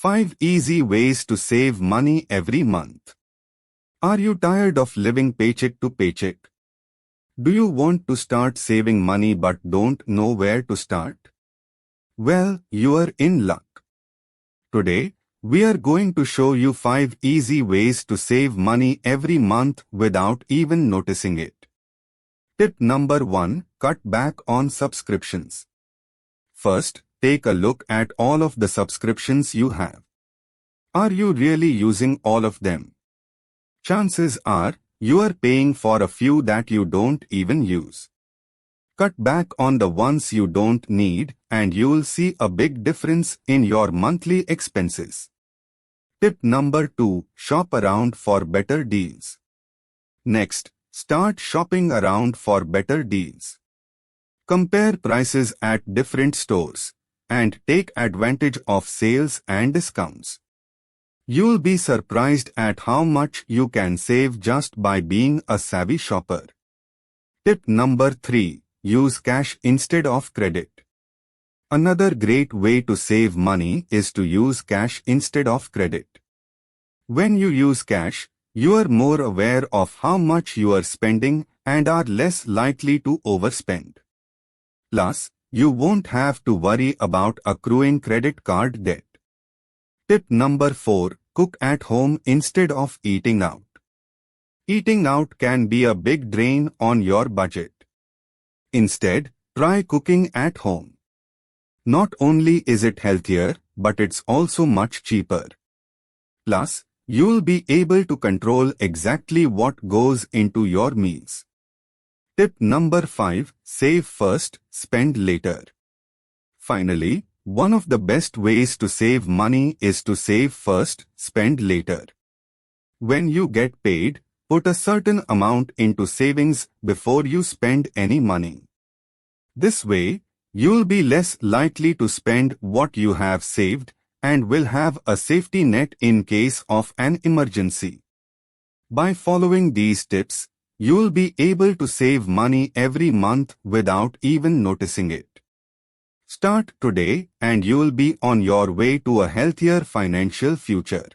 5 easy ways to save money every month. Are you tired of living paycheck to paycheck? Do you want to start saving money but don't know where to start? Well, you are in luck. Today, we are going to show you 5 easy ways to save money every month without even noticing it. Tip number 1. Cut back on subscriptions. First, take a look at all of the subscriptions you have. Are you really using all of them? Chances are, you are paying for a few that you don't even use. Cut back on the ones you don't need and you'll see a big difference in your monthly expenses. Tip number 2. Shop around for better deals. Next, start shopping around for better deals. Compare prices at different stores and take advantage of sales and discounts. You'll be surprised at how much you can save just by being a savvy shopper. Tip number 3. Use cash instead of credit. Another great way to save money is to use cash instead of credit. When you use cash, you are more aware of how much you are spending and are less likely to overspend. Plus, you won't have to worry about accruing credit card debt. Tip number 4. Cook at home instead of eating out. Eating out can be a big drain on your budget. Instead, try cooking at home. Not only is it healthier, but it's also much cheaper. Plus, you'll be able to control exactly what goes into your meals. Tip number 5. Save first, spend later. Finally, one of the best ways to save money is to save first, spend later. When you get paid, put a certain amount into savings before you spend any money. This way, you'll be less likely to spend what you have saved and will have a safety net in case of an emergency. By following these tips, you'll be able to save money every month without even noticing it. Start today and you'll be on your way to a healthier financial future.